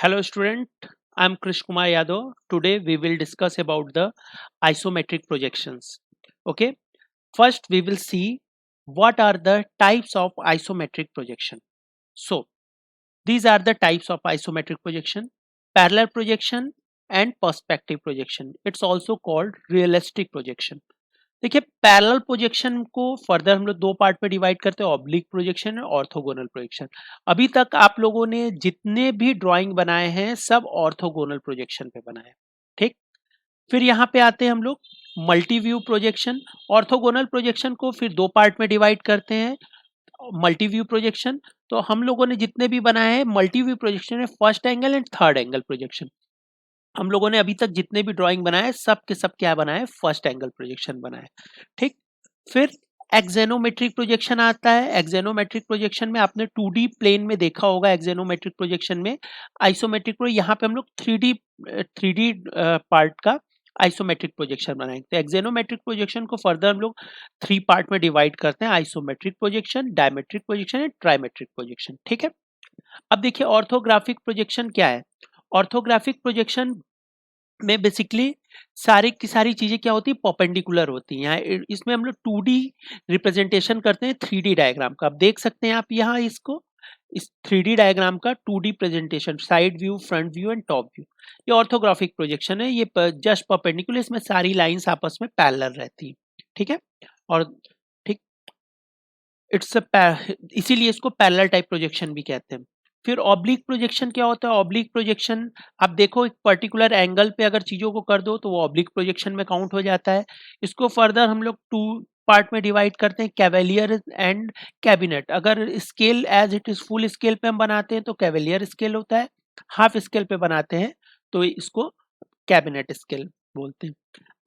Hello student, I am Krish Kumar Yadav. Today we will discuss about the isometric projections. Okay, first we will see what are the types of isometric projection. So these are the types of isometric projection: parallel projection and perspective projection. It's also called realistic projection. देखिए parallel projection को further हम लोग दो part में divide करते हैं, oblique projection और orthogonal projection. अभी तक आप लोगों ने जितने भी ड्राइंग बनाए हैं सब ऑर्थोगोनल प्रोजेक्शन पे बनाए हैं, ठीक। फिर यहाँ पे आते हैं हम लोग multi view projection. Orthogonal projection को फिर दो पार्ट में डिवाइड करते हैं, मल्टी व्यू प्रोजेक्शन। तो हम लोगों ने जितने भी बनाए हैं मल्टी व्यू प्रोजेक्शन में first angle and third angle projection. हम लोगों ने अभी तक जितने भी ड्राइंग बनाए सब के सब क्या बनाए, फर्स्ट एंगल प्रोजेक्शन बनाए, ठीक। फिर एक्जेनोमेट्रिक प्रोजेक्शन आता है। एक्जेनोमेट्रिक प्रोजेक्शन में आपने 2D प्लेन में देखा होगा। एक्जेनोमेट्रिक प्रोजेक्शन में आइसोमेट्रिक प्रो यहाँ पे हम लोग 3D पार्ट का आइसोमेट्रिक प्रोजेक्शन बनाएंगे। तो एक्जेनोमेट्रिक प्रोजेक्शन को फर्दर हम लोग 3 पार्ट में डिवाइड करते हैं, isometric projection, dimetric projection and trimetric projection, ठीक है। अब देखिए ऑर्थोग्राफिक प्रोजेक्शन क्या है। ऑर्थोग्राफिक प्रोजेक्शन में बेसिकली सारी की सारी चीजें क्या होती है, परपेंडिकुलर होती हैं। यहाँ इसमें हम लोग 2D रिप्रेजेंटेशन करते हैं 3D डायग्राम का। आप देख सकते हैं आप यहाँ इसको, इस 3D डायग्राम का 2D presentation, side view, front view and top view. ये ऑर्थोग्राफिक प्रोजेक्शन है। ये जस्ट परपेंडिकुलर, इसमें सारी लाइंस आपस में पैरेलल रहती है, ठीक है। और ठीक, इट्स इसीलिए इसको पैरेलल टाइप प्रोजेक्शन भी कहते हैं। फिर ऑब्लिक प्रोजेक्शन क्या होता है। ऑब्लिक प्रोजेक्शन आप देखो एक पर्टिकुलर एंगल पे अगर चीजों को कर दो तो वो ऑब्लिक प्रोजेक्शन में काउंट हो जाता है। इसको फर्दर हम लोग 2 पार्ट में डिवाइड करते हैं, कैवेलियर एंड कैबिनेट। अगर scale as it is full scale पे हम बनाते हैं तो कैवेलियर स्केल होता है, हाफ स्केल पे बनाते हैं तो इसको कैबिनेट स्केल बोलते हैं।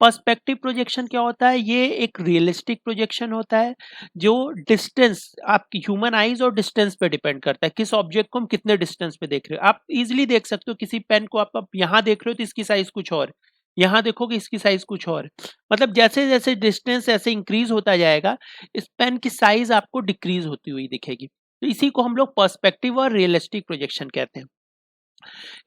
पर्सपेक्टिव प्रोजेक्शन क्या होता है, ये एक रियलिस्टिक प्रोजेक्शन होता है जो डिस्टेंस, आपकी ह्यूमन आईज और डिस्टेंस पे डिपेंड करता है, किस ऑब्जेक्ट को हम कितने डिस्टेंस पे देख रहे हो। आप इजीली देख सकते हो किसी पेन को आप यहाँ देख रहे हो तो इसकी साइज कुछ और, यहाँ देखोगे इसकी साइज कुछ और। मतलब जैसे जैसे डिस्टेंस ऐसे इंक्रीज होता जाएगा इस पेन की साइज आपको डिक्रीज होती हुई दिखेगी। तो इसी को हम लोग पर्सपेक्टिव और रियलिस्टिक प्रोजेक्शन कहते हैं।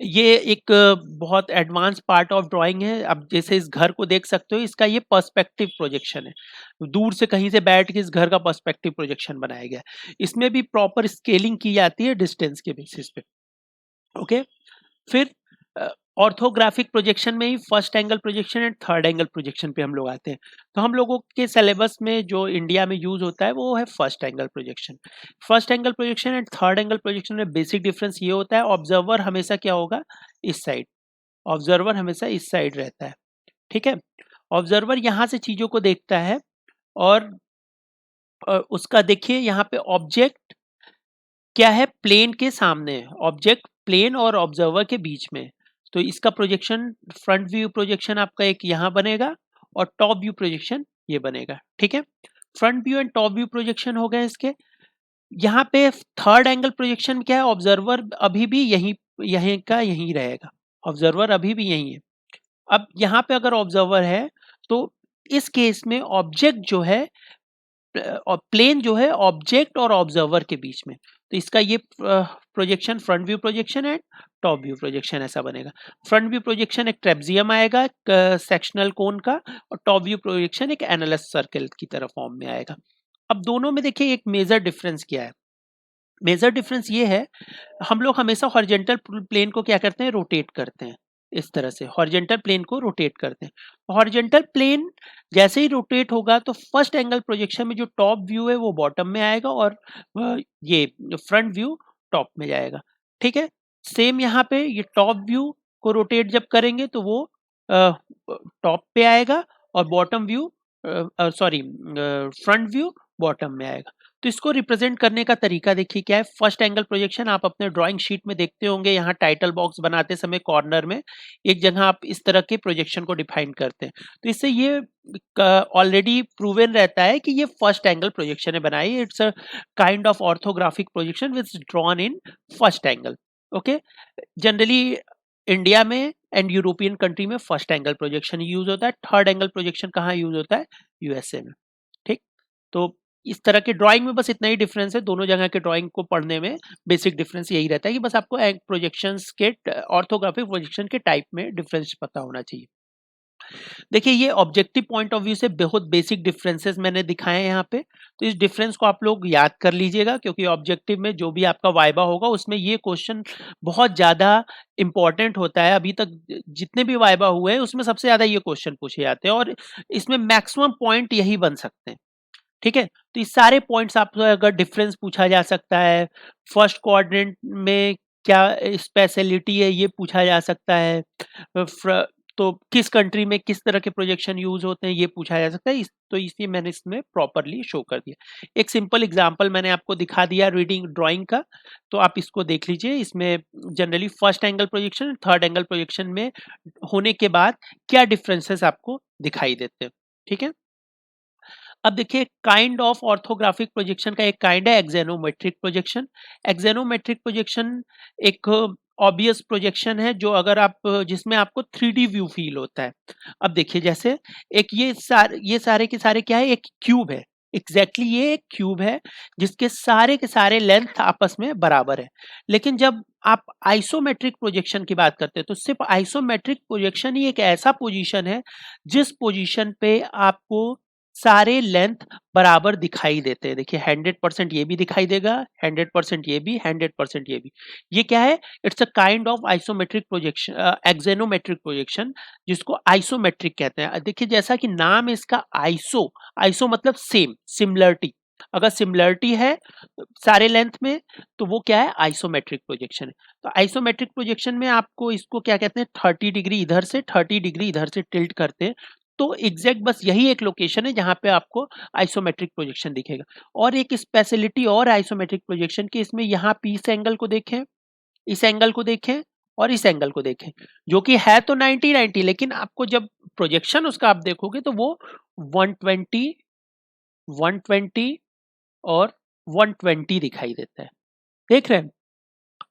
ये एक बहुत एडवांस पार्ट ऑफ ड्राइंग है। अब जैसे इस घर को देख सकते हो, इसका ये पर्सपेक्टिव प्रोजेक्शन है। दूर से कहीं से बैठ के इस घर का पर्सपेक्टिव प्रोजेक्शन बनाया गया है। इसमें भी प्रॉपर स्केलिंग की जाती है डिस्टेंस के बेसिस पे, ओके। फिर ऑर्थोग्राफिक प्रोजेक्शन में ही first angle projection and third angle projection पे हम लोग आते हैं। तो हम लोगों के सिलेबस में जो इंडिया में यूज होता है वो है first angle projection. First angle projection and third angle projection में बेसिक डिफरेंस ये होता है, ऑब्जर्वर हमेशा क्या होगा, इस साइड। ऑब्जर्वर हमेशा इस साइड रहता है, ठीक है। ऑब्जर्वर यहाँ से चीजों को देखता है और उसका देखिए यहाँ पे ऑब्जेक्ट क्या है, प्लेन के सामने है। ऑब्जेक्ट प्लेन और ऑब्जर्वर के बीच में। तो इसका प्रोजेक्शन, फ्रंट व्यू प्रोजेक्शन आपका एक यहाँ बनेगा और टॉप व्यू प्रोजेक्शन ये बनेगा, ठीक है। Front view and top view projection हो गए इसके। यहाँ पे थर्ड एंगल प्रोजेक्शन क्या है, ऑब्जर्वर अभी भी यहीं यहीं का यहीं रहेगा। ऑब्जर्वर अभी भी यहीं है। अब यहाँ पे अगर ऑब्जर्वर है तो इस केस में ऑब्जेक्ट जो है और प्लेन जो है ऑब्जेक्ट और ऑब्जर्वर के बीच में। तो इसका ये प्रोजेक्शन फ्रंट व्यू प्रोजेक्शन है, टॉप व्यू प्रोजेक्शन ऐसा बनेगा। फ्रंट व्यू प्रोजेक्शन एक ट्रेपजियम आएगा सेक्शनल कोन का, और टॉप व्यू प्रोजेक्शन एक एनालस सर्कल की तरह फॉर्म में आएगा। अब दोनों में देखिए एक मेजर डिफरेंस क्या है। मेजर डिफरेंस ये है, हम लोग हमेशा हॉरिजेंटल प्लेन को क्या करते हैं, रोटेट करते हैं। इस तरह से हॉरिजेंटल प्लेन को रोटेट करते हैं। हॉरिजेंटल प्लेन जैसे ही रोटेट होगा तो फर्स्ट एंगल प्रोजेक्शन में जो टॉप व्यू है वो बॉटम में आएगा और ये फ्रंट व्यू टॉप में जाएगा, ठीक है। सेम यहाँ पे ये टॉप व्यू को रोटेट जब करेंगे तो वो टॉप पे आएगा और bottom view sorry front view bottom में आएगा। तो इसको रिप्रेजेंट करने का तरीका देखिए क्या है। फर्स्ट एंगल प्रोजेक्शन आप अपने ड्राइंग शीट में देखते होंगे, यहाँ टाइटल बॉक्स बनाते समय कॉर्नर में एक जगह आप इस तरह के प्रोजेक्शन को डिफाइन करते हैं। तो इससे ये ऑलरेडी प्रूवन रहता है कि ये फर्स्ट एंगल प्रोजेक्शन है बनाई। It's a kind of orthographic projection which drawn in first angle, okay. Generally India में एंड यूरोपियन कंट्री में फर्स्ट एंगल प्रोजेक्शन यूज होता है। थर्ड एंगल प्रोजेक्शन कहाँ यूज होता है, यूएसए में, ठीक। तो इस तरह के ड्राइंग में बस इतना ही डिफरेंस है, दोनों जगह के ड्राइंग को पढ़ने में बेसिक डिफरेंस यही रहता है कि बस आपको प्रोजेक्शंस के ऑर्थोग्राफिक प्रोजेक्शन के टाइप में डिफरेंस पता होना चाहिए। देखिए ये ऑब्जेक्टिव पॉइंट ऑफ व्यू से बहुत बेसिक डिफरेंसेस मैंने दिखाए हैं यहाँ पे, तो इस डिफरेंस को आप लोग याद कर लीजिएगा, क्योंकि ऑब्जेक्टिव में जो भी आपका वाइवा होगा उसमें ये क्वेश्चन बहुत ज़्यादा इंपॉर्टेंट होता है। अभी तक जितने भी वाइवा हुए हैं उसमें सबसे ज़्यादा ये क्वेश्चन पूछे जाते हैं और इसमें मैक्सिमम पॉइंट यही बन सकते हैं। ठीक है, तो इस सारे पॉइंट्स आपको अगर डिफरेंस पूछा जा सकता है, फर्स्ट क्वाड्रेंट में क्या स्पेशलिटी है ये पूछा जा सकता है, तो किस कंट्री में किस तरह के प्रोजेक्शन यूज होते हैं ये पूछा जा सकता है। तो इसलिए मैंने इसमें प्रॉपरली शो कर दिया। एक सिंपल एग्जांपल मैंने आपको दिखा दिया रीडिंग ड्राइंग का, तो आप इसको देख लीजिए। इसमें generally first angle projection, third angle projection में होने के बाद क्या डिफरेंसेस आपको दिखाई देते हैं। ठीक है, अब देखिए काइंड ऑफ ऑर्थोग्राफिक प्रोजेक्शन का एक काइंड है एक्सोनोमेट्रिक प्रोजेक्शन। एक्सोनोमेट्रिक प्रोजेक्शन एक ऑब्वियस प्रोजेक्शन है जो अगर आप जिसमें आपको 3D व्यू फील होता है। अब देखिए जैसे एक ये सारे के सारे क्या है, एक क्यूब है। एग्जैक्टली ये एक क्यूब है जिसके सारे के सारे लेंथ आपस में बराबर है। लेकिन जब आप आइसोमेट्रिक प्रोजेक्शन की बात करते हैं तो सिर्फ आइसोमेट्रिक प्रोजेक्शन ही एक ऐसा पोजीशन है जिस पोजीशन पे आपको सारे लेंथ बराबर दिखाई देते हैं। देखिए 100% ये भी दिखाई देगा, 100% ये भी, 100% ये भी। ये क्या है? It's a kind of isometric projection, axonometric projection, जिसको आइसोमेट्रिक कहते हैं। देखिए जैसा कि नाम है इसका आइसो, आइसो मतलब सेम, सिमिलरिटी। अगर सिमिलरिटी है सारे लेंथ में तो वो क्या है? आइसोमेट्रिक प्रोजेक्शन है। तो आइसोमेट्रिक प्रोजेक्शन में आपको इसको क्या कहते हैं? 30 डिग्री इधर से 30 डिग्री इधर से टिल्ट करते हैं, तो एग्जैक्ट बस यही एक लोकेशन है जहां पे आपको आइसोमेट्रिक प्रोजेक्शन दिखेगा। और एक स्पेशलिटी और आइसोमेट्रिक प्रोजेक्शन की, इसमें यहाँ पे इस एंगल को देखें, इस एंगल को देखें और इस एंगल को देखें, जो कि है तो 90-90, लेकिन आपको जब प्रोजेक्शन उसका आप देखोगे तो वो 120, 120 और 120 दिखाई देता है। देख रहे हैं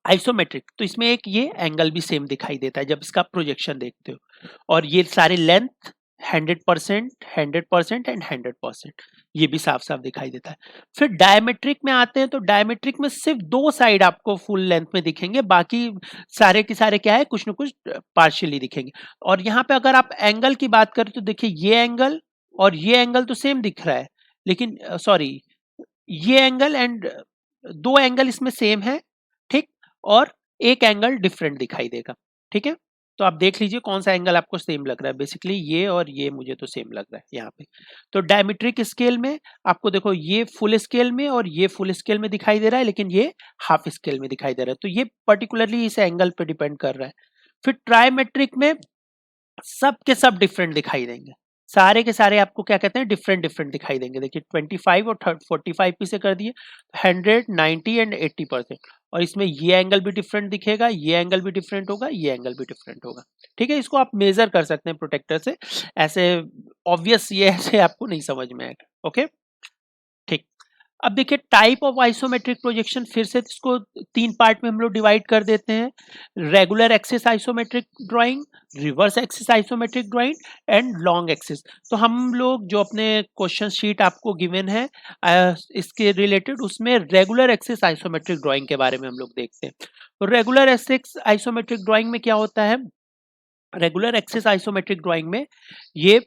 आइसोमेट्रिक, तो इसमें एक ये एंगल भी सेम दिखाई देता है जब इसका प्रोजेक्शन देखते हो। और ये सारे लेंथ 100%, 100% एंड 100%, ये भी साफ साफ दिखाई देता है। फिर डायमेट्रिक में आते हैं तो डायमेट्रिक में सिर्फ दो साइड आपको फुल लेंथ में दिखेंगे, बाकी सारे के सारे क्या है, कुछ ना कुछ पार्शियली दिखेंगे। और यहाँ पे अगर आप एंगल की बात करें तो देखिए ये एंगल और ये एंगल तो सेम दिख रहा है, लेकिन सॉरी ये एंगल एंड दो एंगल इसमें सेम है, ठीक, और एक एंगल डिफरेंट दिखाई देगा। ठीक है, तो आप देख लीजिए कौन सा एंगल आपको सेम लग रहा है। बेसिकली ये और ये मुझे तो सेम लग रहा है यहाँ पे। तो डायमेट्रिक स्केल में आपको देखो ये फुल स्केल में और ये फुल स्केल में दिखाई दे रहा है, लेकिन ये हाफ स्केल में दिखाई दे रहा है। तो ये पर्टिकुलरली इस एंगल पे डिपेंड कर रहा है। फिर ट्राइमेट्रिक में सब के सब डिफरेंट दिखाई देंगे, सारे के सारे आपको क्या कहते हैं, डिफरेंट डिफरेंट दिखाई देंगे। देखिए 25 और 45 पी से कर दिए, 100, 90 एंड 80%। और इसमें ये एंगल भी डिफरेंट दिखेगा, ये एंगल भी डिफरेंट होगा, ये एंगल भी डिफरेंट होगा। ठीक है, इसको आप मेजर कर सकते हैं प्रोटेक्टर से, ऐसे ऑब्वियस ये ऐसे आपको नहीं समझ में आएगा। ओके, ठीक। अब देखिए टाइप ऑफ आइसोमेट्रिक प्रोजेक्शन, फिर से इसको तीन पार्ट में हम लोग डिवाइड कर देते हैं। Regular axis isometric drawing, reverse axis isometric drawing and long axis. तो हम लोग जो अपने क्वेश्चन शीट आपको गिवन है इसके रिलेटेड, उसमें रेगुलर एक्सिस आइसोमेट्रिक ड्राइंग के बारे में हम लोग देखते हैं। तो रेगुलर एक्सिस आइसोमेट्रिक ड्राइंग में क्या होता है? रेगुलर एक्सिस आइसोमेट्रिक ड्राइंग में ये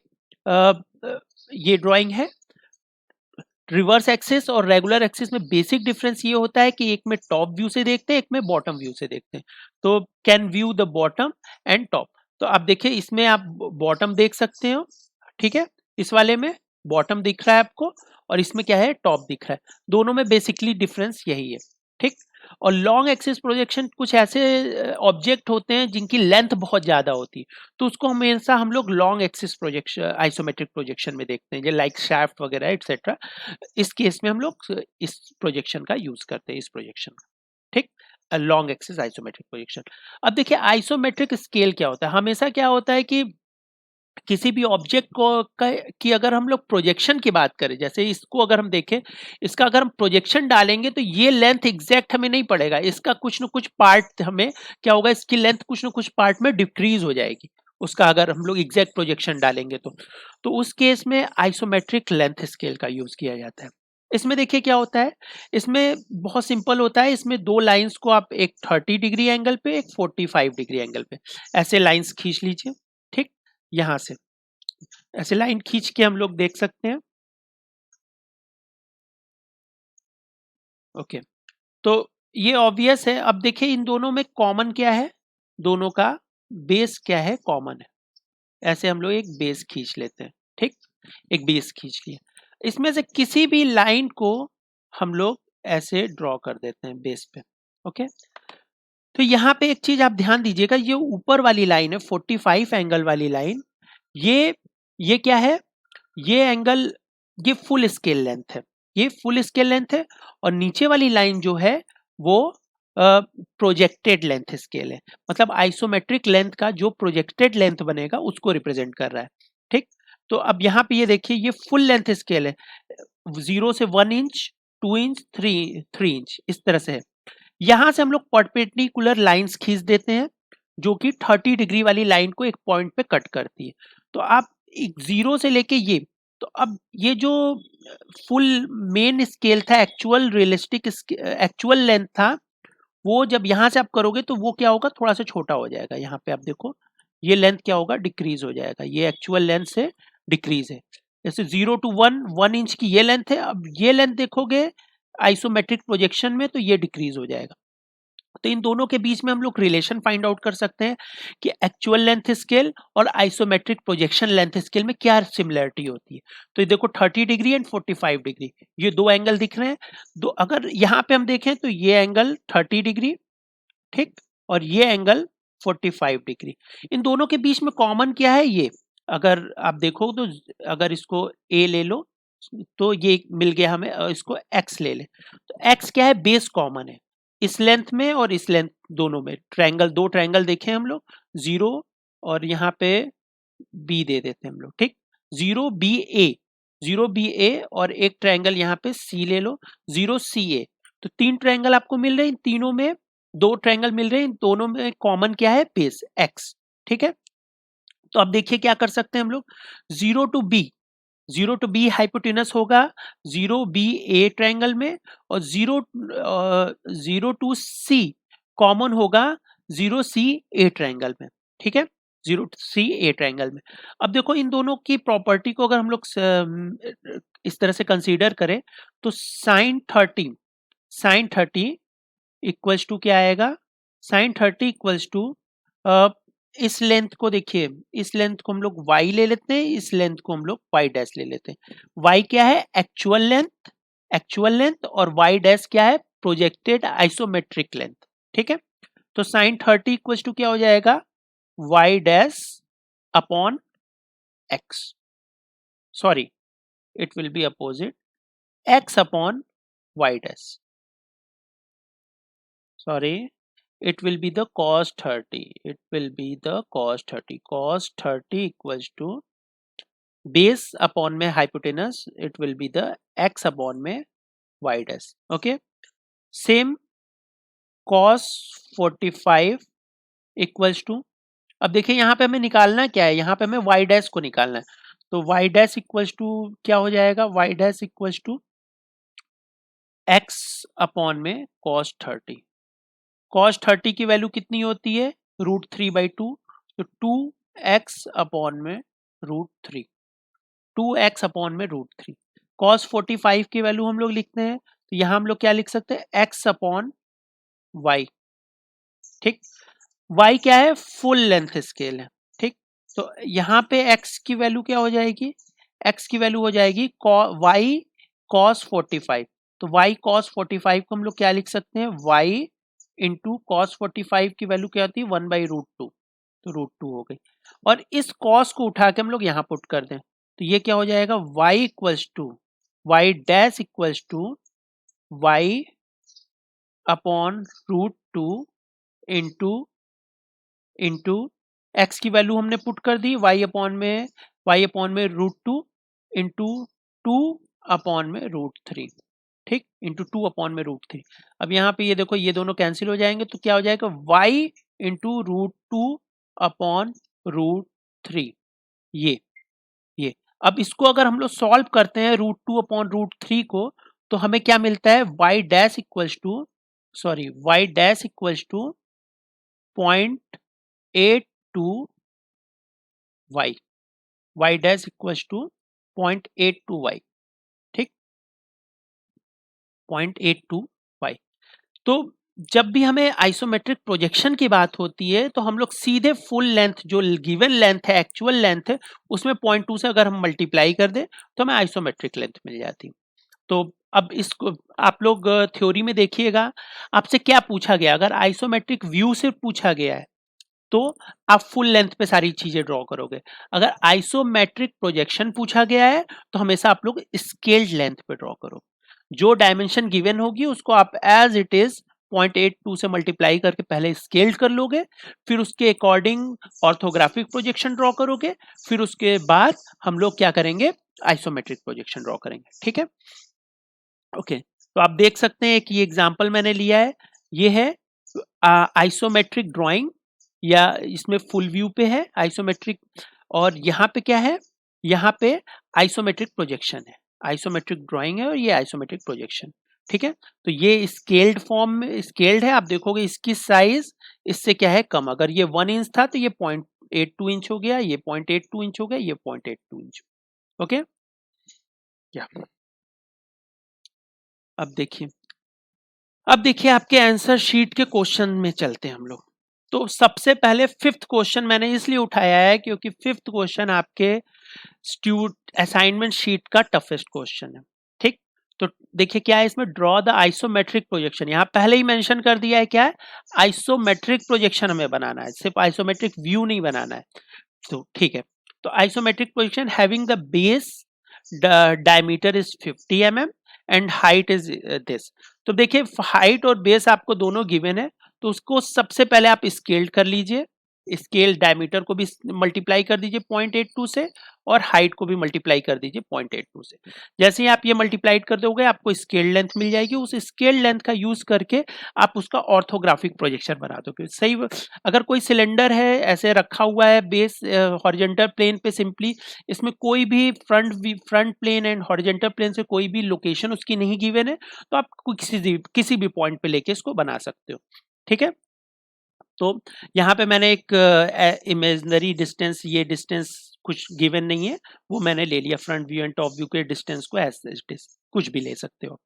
ये ड्राइंग है। रिवर्स एक्सिस और रेगुलर एक्सिस में बेसिक डिफरेंस ये होता है कि एक में टॉप व्यू से देखते हैं, एक में बॉटम व्यू से देखते हैं। तो can view the bottom and top. तो आप देखिए इसमें आप बॉटम देख सकते हो, ठीक है, इस वाले में बॉटम दिख रहा है आपको और इसमें क्या है, टॉप दिख रहा है। दोनों में बेसिकली डिफरेंस यही है, ठीक। और लॉन्ग एक्सिस प्रोजेक्शन, कुछ ऐसे ऑब्जेक्ट होते हैं जिनकी लेंथ बहुत ज्यादा होती है, तो उसको हमेशा हम लोग long axis projection, isometric projection में देखते हैं, जो लाइक शाफ्ट वगैरह एटसेट्रा। इस केस में हम लोग इस प्रोजेक्शन का यूज करते हैं, इस प्रोजेक्शन का, ठीक। Long axis isometric projection. अब देखिए आइसोमेट्रिक स्केल क्या होता है? हमेशा क्या होता है कि किसी भी ऑब्जेक्ट को की अगर हम लोग प्रोजेक्शन की बात करें, जैसे इसको अगर हम देखें, इसका अगर हम प्रोजेक्शन डालेंगे तो ये लेंथ एग्जैक्ट हमें नहीं पड़ेगा, इसका कुछ ना कुछ पार्ट हमें क्या होगा, इसकी लेंथ कुछ ना कुछ पार्ट में डिक्रीज हो जाएगी उसका, अगर हम लोग एग्जैक्ट प्रोजेक्शन डालेंगे तो उस केस में आइसोमेट्रिक लेंथ स्केल का यूज किया जाता है। इसमें देखिए क्या होता है, इसमें बहुत सिंपल होता है। इसमें दो लाइंस को आप एक 30 डिग्री एंगल पे, एक 45 डिग्री एंगल पे ऐसे लाइंस खींच लीजिए। ठीक, यहां से ऐसे लाइन खींच के हम लोग देख सकते हैं। ओके, तो ये ऑब्वियस है। अब देखिए इन दोनों में कॉमन क्या है, दोनों का बेस क्या है, कॉमन है। ऐसे हम लोग एक बेस खींच लेते हैं। ठीक, एक बेस खींच लिया। इसमें से किसी भी लाइन को हम लोग ऐसे ड्रॉ कर देते हैं बेस पे। ओके, तो यहाँ पे एक चीज आप ध्यान दीजिएगा, ये ऊपर वाली लाइन है 45 एंगल वाली लाइन, ये क्या है, ये एंगल, ये फुल स्केल लेंथ है, ये फुल स्केल लेंथ है। और नीचे वाली लाइन जो है वो प्रोजेक्टेड लेंथ स्केल है, मतलब आइसोमेट्रिक लेंथ का जो प्रोजेक्टेड लेंथ बनेगा उसको रिप्रेजेंट कर रहा है। ठीक, तो अब यहाँ पे ये देखिए ये फुल लेंथ स्केल है, 0 से 1 इंच, 2 इंच, 3 इंच इस तरह से है। यहां से हम लोग परपेंडिकुलर लाइंस खींच देते हैं जो कि 30 डिग्री वाली लाइन को एक पॉइंट पे कट करती है। तो आप एक 0 से लेके ये, तो अब ये जो फुल मेन स्केल था, एक्चुअल रियलिस्टिक एक्चुअल लेंथ था, वो जब यहाँ से आप करोगे तो वो क्या होगा, थोड़ा सा छोटा हो जाएगा। यहाँ पे आप देखो ये लेंथ क्या होगा, डिक्रीज हो जाएगा, ये एक्चुअल लेंथ से डिक्रीज है। जैसे 0 to 1 इंच की ये लेंथ है, अब ये लेंथ देखोगे आइसोमेट्रिक प्रोजेक्शन में तो ये डिक्रीज हो जाएगा। तो इन दोनों के बीच में हम लोग रिलेशन फाइंड आउट कर सकते हैं कि एक्चुअल लेंथ स्केल और आइसोमेट्रिक प्रोजेक्शन लेंथ स्केल में क्या सिमिलरिटी होती है। तो ये देखो 30 डिग्री एंड 45 डिग्री, ये दो एंगल दिख रहे हैं। दो, अगर यहाँ पे हम देखें तो ये एंगल 30 डिग्री, ठीक, और ये एंगल 45 डिग्री। इन दोनों के बीच में कॉमन क्या है, ये अगर आप देखो तो अगर इसको ए ले लो तो ये मिल गया हमें, इसको एक्स ले ले तो एक्स क्या है, बेस कॉमन है इस लेंथ में और इस लेंथ दोनों में। ट्रायंगल, दो ट्रायंगल देखे हम लोग, 0 और यहाँ पे बी दे देते हैं हम लोग। ठीक, 0 बी ए, 0 बी ए, और एक ट्रायंगल यहाँ पे सी ले लो, 0 सी ए। तो तीन ट्रायंगल आपको मिल रहे हैं, इन तीनों में दो ट्रायंगल मिल रहे हैं, इन दोनों में कॉमन क्या है, बेस एक्स। ठीक है, तो अब देखिए क्या कर सकते हैं हम लोग, 0 to B, 0 to B hypotenuse होगा 0 बी ए ट्रायंगल में, और 0 to C कॉमन होगा 0 सी ए ट्रायंगल में। ठीक है, 0 सी ए ट्रायंगल में। अब देखो इन दोनों की प्रॉपर्टी को अगर हम लोग इस तरह से कंसीडर करें तो साइन थर्टी इक्वल्स टू क्या आएगा, साइन 30 इक्वल्स टू, इस लेंथ को देखिए, इस लेंथ को हम लोग y ले लेते हैं, इस लेंथ को हम लोग y डैश ले लेते हैं। y क्या है, एक्चुअल लेंथ, एक्चुअल लेंथ, और y डैश क्या है, प्रोजेक्टेड आइसोमेट्रिक लेंथ। ठीक है, तो साइन 30 इक्वल्स टू क्या हो जाएगा, y dash upon x, sorry it will be opposite, x upon y dash, sorry it will be the cos 30, it will be the cos 30, cos 30 equals to base upon में hypotenuse, it will be the x upon में y dash। okay, same cos 45 equals to, अब देखिए यहाँ पे हमें निकालना क्या है, यहाँ पे हमें y dash को निकालना है। तो y dash equals to क्या हो जाएगा, y dash equals to x upon में cos 30, cos 30 की वैल्यू कितनी होती है, √3/2, तो 2x अपॉन में √3, 2x अपॉन में √3। cos 45 की वैल्यू हम लोग लिखते हैं तो यहाँ हम लोग क्या लिख सकते हैं, x अपॉन y। ठीक, y क्या है, फुल लेंथ स्केल है। ठीक, तो यहाँ पे x की वैल्यू क्या हो जाएगी, x की वैल्यू हो जाएगी y cos 45। तो y cos 45 को हम लोग क्या लिख सकते हैं, y इंटू कॉस 45 की वैल्यू क्या होती है, 1/√2, तो √2 हो गई। और इस कॉस को उठा के हम लोग यहाँ पुट कर दें तो ये क्या हो जाएगा, y equals to y dash equals to y upon √2 into into X की वैल्यू हमने पुट कर दी y अपॉन में √2 इंटू 2 अपॉन में √3। ठीक, इंटू 2 अपॉन में √3। अब यहाँ पे ये देखो ये दोनों कैंसिल हो जाएंगे तो क्या हो जाएगा, y इंटू √2 अपॉन √3। ये अब इसको अगर हम लोग सॉल्व करते हैं √2 अपॉन √3 को, तो हमें क्या मिलता है, y dash equals to y dash equals to 0.82y, y dash equals to 0.82y, ठीक, 0.82y। तो जब भी हमें आइसोमेट्रिक प्रोजेक्शन की बात होती है तो हम लोग सीधे फुल लेंथ, जो गिवन लेंथ है, एक्चुअल लेंथ है, उसमें 0.2 से अगर हम मल्टीप्लाई कर दें तो हमें आइसोमेट्रिक लेंथ मिल जाती है। तो अब इसको आप लोग थ्योरी में देखिएगा, आपसे क्या पूछा गया, अगर आइसोमेट्रिक व्यू से पूछा गया है तो आप फुल लेंथ पे सारी चीजें ड्रॉ करोगे। अगर आइसोमेट्रिक प्रोजेक्शन पूछा गया है तो हमेशा आप लोग स्केल्ड लेंथ पे ड्रॉ करो। जो डायमेंशन गिवन होगी उसको आप एज इट इज 0.82 से मल्टीप्लाई करके पहले स्केल्ड कर लोगे, फिर उसके अकॉर्डिंग ऑर्थोग्राफिक प्रोजेक्शन ड्रॉ करोगे, फिर उसके बाद हम लोग क्या करेंगे, आइसोमेट्रिक प्रोजेक्शन ड्रॉ करेंगे। ठीक है, ओके। तो आप देख सकते हैं कि एग्जांपल मैंने लिया है, ये है आइसोमेट्रिक ड्राइंग, या इसमें फुल व्यू पे है आइसोमेट्रिक, और यहाँ पे क्या है, यहाँ पे आइसोमेट्रिक प्रोजेक्शन है, आइसोमेट्रिक ड्राइंग है और ये आइसोमेट्रिक प्रोजेक्शन। ठीक है, तो ये स्केल्ड फॉर्म में स्केल्ड है, आप देखोगे इसकी साइज इससे क्या है कम, अगर ये 1 इंच था तो ये 0.82 इंच हो गया, ये 0.82 इंच हो गया, ये 0.82 इंच। ओके, क्या अब देखिए आपके आंसर शीट के क्वेश्चन में चलते हैं हम लोग। तो सबसे पहले फिफ्थ क्वेश्चन मैंने इसलिए उठाया है क्योंकि फिफ्थ क्वेश्चन आपके असाइनमेंट शीट का टफेस्ट क्वेश्चन है। ठीक, तो देखिए क्या है इसमें, ड्रॉ द आइसोमेट्रिक प्रोजेक्शन, यहाँ पहले ही मेंशन कर दिया है क्या है, आइसोमेट्रिक प्रोजेक्शन हमें बनाना है, सिर्फ आइसोमेट्रिक व्यू नहीं बनाना है। तो ठीक है, तो isometric projection having the base diameter is 50 mm and height is this. तो देखिए हाइट और बेस आपको दोनों गिवन है, तो उसको सबसे पहले आप स्केल्ड कर लीजिए, स्केल डायमीटर को भी मल्टीप्लाई कर दीजिए 0.82 से, और हाइट को भी मल्टीप्लाई कर दीजिए 0.82 से। जैसे ही आप ये मल्टीप्लाई कर दोगे आपको स्केल लेंथ मिल जाएगी, उस स्केल लेंथ का यूज करके आप उसका ऑर्थोग्राफिक प्रोजेक्शन बना दोगे। सही, अगर कोई सिलेंडर है ऐसे रखा हुआ है बेस हॉरिजॉन्टल प्लेन पे, सिंपली इसमें कोई भी front plane and horizontal plane से कोई भी लोकेशन उसकी नहीं गिवन है, तो आप किसी भी पॉइंट पे लेके इसको बना सकते हो। ठीक है, तो यहाँ पे मैंने एक इमेजिनरी डिस्टेंस, ये डिस्टेंस कुछ गिवन नहीं है, वो मैंने ले लिया front view and top view के डिस्टेंस को, ऐसे कुछ भी ले सकते हो।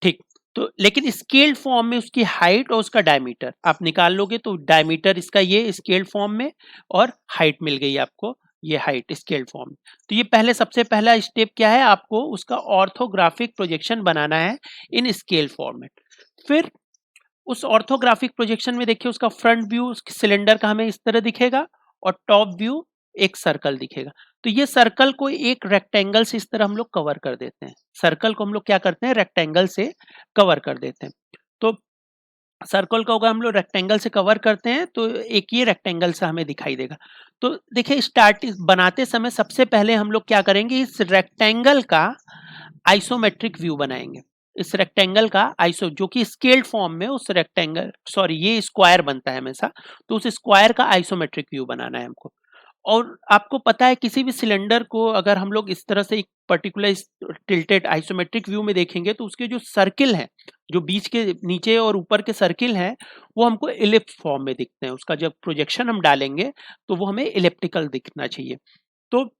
ठीक, तो लेकिन स्केल्ड फॉर्म में उसकी हाइट और उसका डायमीटर आप निकाल लोगे, तो डायमीटर इसका ये स्केल्ड फॉर्म में और हाइट मिल गई आपको, ये हाइट स्केल्ड फॉर्म। तो ये पहले सबसे पहला स्टेप क्या है, आपको उसका ऑर्थोग्राफिक प्रोजेक्शन बनाना है इन स्केल फॉर्मेट। फिर उस ऑर्थोग्राफिक प्रोजेक्शन में देखिए उसका फ्रंट व्यू सिलेंडर का हमें इस तरह दिखेगा, और टॉप व्यू एक सर्कल दिखेगा। तो ये सर्कल को एक रेक्टेंगल से इस तरह हम लोग कवर कर देते हैं, सर्कल को हम लोग क्या करते हैं, रेक्टेंगल से कवर कर देते हैं। तो सर्कल को अगर हम लोग रेक्टेंगल से कवर करते हैं तो एक ये रेक्टेंगल सा हमें दिखाई देगा। तो देखिए स्टार्ट बनाते समय सबसे पहले हम लोग क्या करेंगे, इस रेक्टेंगल का आइसोमेट्रिक व्यू बनाएंगे। इस रेक्टेंगल का आइसो, जो कि स्केल्ड फॉर्म में उस रेक्टेंगल, सॉरी ये स्क्वायर बनता है हमेशा, तो उस स्क्वायर का आइसोमेट्रिक व्यू बनाना है हमको। और आपको पता है किसी भी सिलेंडर को अगर हम लोग इस तरह से एक पर्टिकुलर टिल्टेड आइसोमेट्रिक व्यू में देखेंगे तो उसके जो सर्किल हैं, जो बीच के नीचे और ऊपर के सर्किल हैं, वो हमको इलिप्स फॉर्म में दिखते हैं। उसका जब प्रोजेक्शन हम डालेंगे तो वो हमें इलिप्टिकल दिखना चाहिए। तो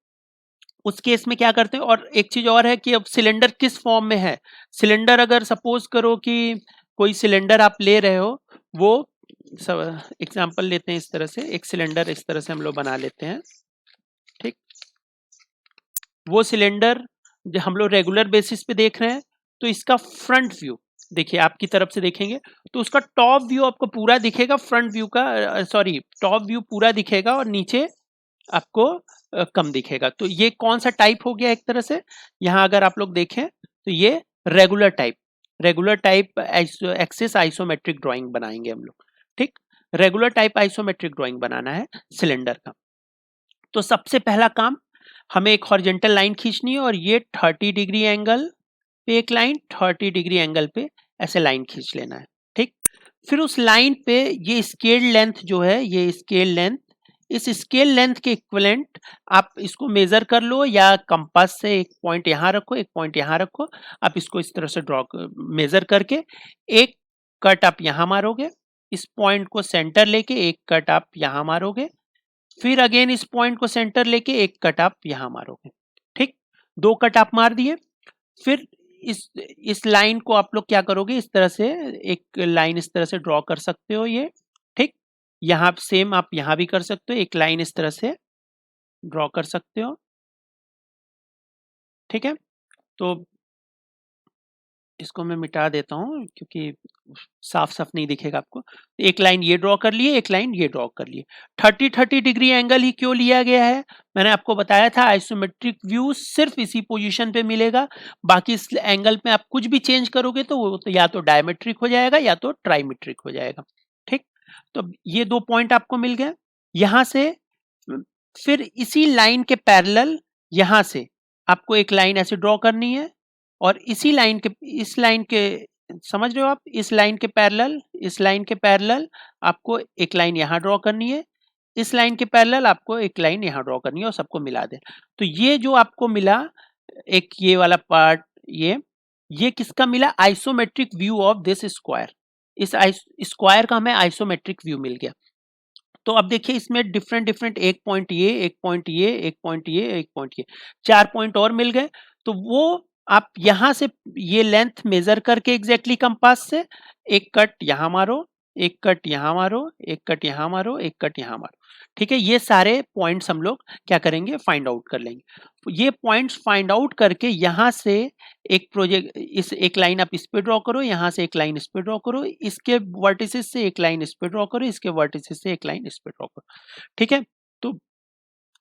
उस केस में क्या करते हैं, और एक चीज और है कि अब सिलेंडर किस फॉर्म में है, सिलेंडर अगर सपोज करो कि कोई सिलेंडर आप ले रहे हो, वो एग्जांपल लेते हैं, इस तरह से एक सिलेंडर इस तरह से हम लोग बना लेते हैं। ठीक, वो सिलेंडर जो हम लोग रेगुलर बेसिस पे देख रहे हैं, तो इसका फ्रंट व्यू देखिए, आपकी तरफ से देखेंगे तो उसका टॉप व्यू आपको पूरा दिखेगा, फ्रंट व्यू का सॉरी टॉप व्यू पूरा दिखेगा और नीचे आपको कम दिखेगा। तो ये कौन सा टाइप हो गया, एक तरह से यहाँ अगर आप लोग देखें तो ये regular type axis isometric drawing बनाएंगे हम लोग। ठीक, रेगुलर टाइप आइसोमेट्रिक ड्राइंग बनाना है सिलेंडर का। तो सबसे पहला काम, हमें एक हॉरिजॉन्टल लाइन खींचनी है, और ये 30 डिग्री एंगल पे एक लाइन, 30 डिग्री एंगल पे ऐसे लाइन खींच लेना है। ठीक, फिर उस लाइन पे ये स्केल लेंथ जो है, ये स्केल लेंथ इस स्केल लेंथ के इक्विवेलेंट आप इसको मेजर कर लो, या कंपास से एक पॉइंट यहाँ रखो, एक पॉइंट यहाँ रखो, आप इसको इस तरह से ड्रॉ मेजर करके एक कट आप यहाँ मारोगे, इस पॉइंट को सेंटर लेके एक कट आप यहाँ मारोगे, फिर अगेन इस पॉइंट को सेंटर लेके एक कट आप यहाँ मारोगे। ठीक, 2 कट आप मार दिए। फिर इस लाइन को आप लोग क्या करोगे, इस तरह से एक लाइन इस तरह से ड्रॉ कर सकते हो ये। ठीक, यहाँ सेम आप यहाँ भी कर सकते हो, एक लाइन इस तरह से ड्रॉ कर सकते हो। ठीक है, तो इसको मैं मिटा देता हूँ क्योंकि साफ साफ नहीं दिखेगा आपको। एक लाइन ये ड्रॉ कर लिए, एक लाइन ये ड्रॉ कर लिए। 30 डिग्री एंगल ही क्यों लिया गया है, मैंने आपको बताया था आइसोमेट्रिक व्यू सिर्फ इसी पोजीशन पे मिलेगा, बाकी इस एंगल में आप कुछ भी चेंज करोगे तो वो तो या तो डायमेट्रिक हो जाएगा या तो ट्राइमेट्रिक हो जाएगा। ठीक, तो ये 2 पॉइंट आपको मिल गए। यहाँ से फिर इसी लाइन के पैरेलल यहाँ से आपको एक लाइन ऐसे ड्रॉ करनी है, और इसी लाइन के इस लाइन के समझ रहे हो आप, इस लाइन के पैरेलल आपको एक लाइन यहाँ ड्रॉ करनी है, इस लाइन के पैरेलल आपको एक लाइन यहाँ ड्रॉ करनी है और सबको मिला दे। तो ये जो आपको मिला एक ये वाला पार्ट, ये किसका मिला, isometric view of this square. इस स्क्वायर का हमें आइसोमेट्रिक व्यू मिल गया। तो अब देखिए इसमें डिफरेंट डिफरेंट एक पॉइंट ये, एक पॉइंट ये, एक पॉइंट ये, एक पॉइंट ये, 4 पॉइंट और मिल गए। तो वो आप यहां से ये लेंथ मेजर करके एग्जैक्टली कंपास से एक कट यहां मारो, एक कट यहां मारो, एक कट यहां मारो, एक कट यहां मारो। ठीक है, ये सारे पॉइंट्स हम लोग क्या करेंगे, फाइंड आउट कर लेंगे। ये पॉइंट्स फाइंड आउट करके यहां से एक प्रोजेक्ट इस एक लाइन आप इस पे ड्रॉ करो, यहाँ से एक लाइन इस पे ड्रॉ करो, इसके वर्टिसेस से एक लाइन इस पे ड्रॉ करो, इसके वर्टिसेस से एक लाइन इस पे ड्रॉ करो। ठीक है, तो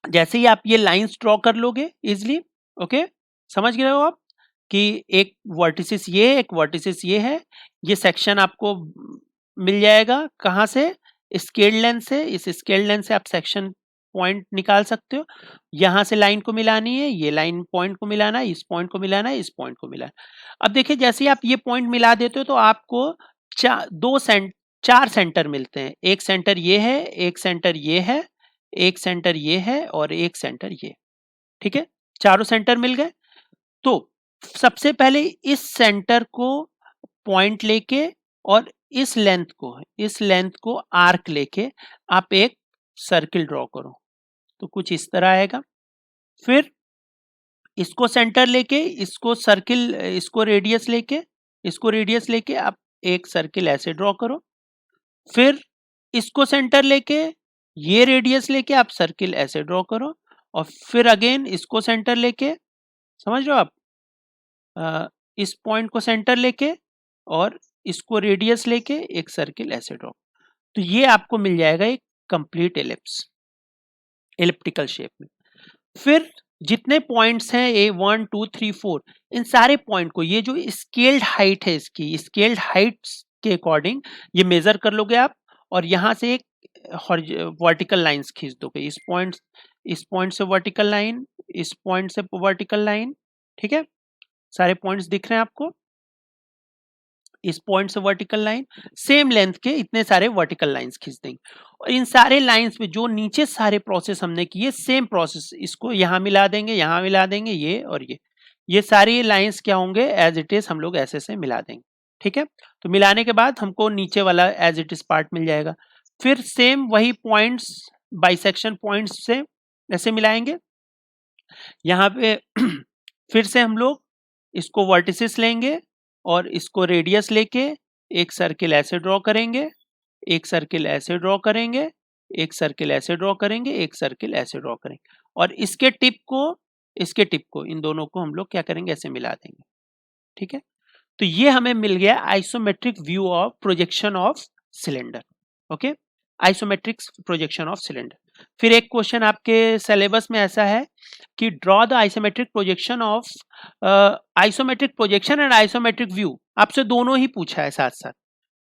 जैसे ही आप ये लाइंस ड्रॉ कर लोगे इजिली, ओके, समझ गए हो आप कि एक वर्टिसेस ये, एक वर्टिसेस ये है, ये सेक्शन आपको मिल जाएगा कहाँ से, स्केल लेंथ से। इस स्केल लेंथ से आप सेक्शन पॉइंट निकाल सकते हो, यहाँ से लाइन को मिलानी है, ये लाइन पॉइंट को मिलाना है, इस पॉइंट को मिलाना है, इस पॉइंट को मिलाना है। अब देखिए जैसे ही आप ये पॉइंट मिला देते हो तो आपको 4 सेंटर मिलते हैं। एक सेंटर ये है, एक सेंटर ये है, एक सेंटर ये है और एक सेंटर ये। ठीक है, चारों सेंटर मिल गए। तो सबसे पहले इस सेंटर को पॉइंट लेके और इस लेंथ को आर्क लेके आप एक सर्किल ड्रॉ करो, तो कुछ इस तरह आएगा। फिर इसको सेंटर लेके, इसको रेडियस लेके आप एक सर्किल ऐसे ड्रॉ करो। फिर इसको सेंटर लेके, ये रेडियस लेके आप सर्किल ऐसे ड्रॉ करो, और फिर अगेन इसको सेंटर लेके, समझ रहे हो आप, इस पॉइंट को सेंटर लेके और इसको रेडियस लेके एक सर्किल ऐसे ड्रॉ। तो ये आपको मिल जाएगा एक कंप्लीट एलिप्टिकल शेप में। फिर जितने पॉइंट्स हैं A1 2 3 4, इन सारे पॉइंट को, ये जो स्केल्ड हाइट है इसकी, स्केल्ड हाइट्स के अकॉर्डिंग ये मेजर कर लोगे आप, और यहाँ से एक वर्टिकल लाइंस खींच दोगे। इस पॉइंट से वर्टिकल लाइन, इस पॉइंट से वर्टिकल लाइन। ठीक है, सारे पॉइंट्स दिख रहे हैं आपको, इस पॉइंट से वर्टिकल लाइन, सेम लेंथ के इतने सारे वर्टिकल लाइंस खींच देंगे। और इन सारे लाइंस पे जो नीचे सारे प्रोसेस हमने किए, सेम प्रोसेस, इसको यहाँ मिला देंगे, यहाँ मिला देंगे, ये और ये सारी लाइंस क्या होंगे, एज इट इज हम लोग ऐसे मिला देंगे। ठीक है, तो मिलाने के बाद हमको नीचे वाला एज इट इज पार्ट मिल जाएगा। फिर सेम वही पॉइंट्स, बाइसेक्शन पॉइंट्स से ऐसे मिलाएंगे। यहाँ पे फिर से हम लोग इसको वर्टिसेस लेंगे और इसको रेडियस लेके एक सर्किल ऐसे ड्रॉ करेंगे, एक सर्किल ऐसे ड्रॉ करेंगे, एक सर्किल ऐसे ड्रॉ करेंगे, एक सर्किल ऐसे ड्रॉ करेंगे, और इसके टिप को इन दोनों को हम लोग क्या करेंगे, ऐसे मिला देंगे। ठीक है, तो ये हमें मिल गया isometric view of projection of cylinder. Okay, isometric projection of cylinder. फिर एक क्वेश्चन आपके सिलेबस में ऐसा है कि draw the isometric projection of isometric projection and isometric view, आपसे दोनों ही पूछा है साथ साथ।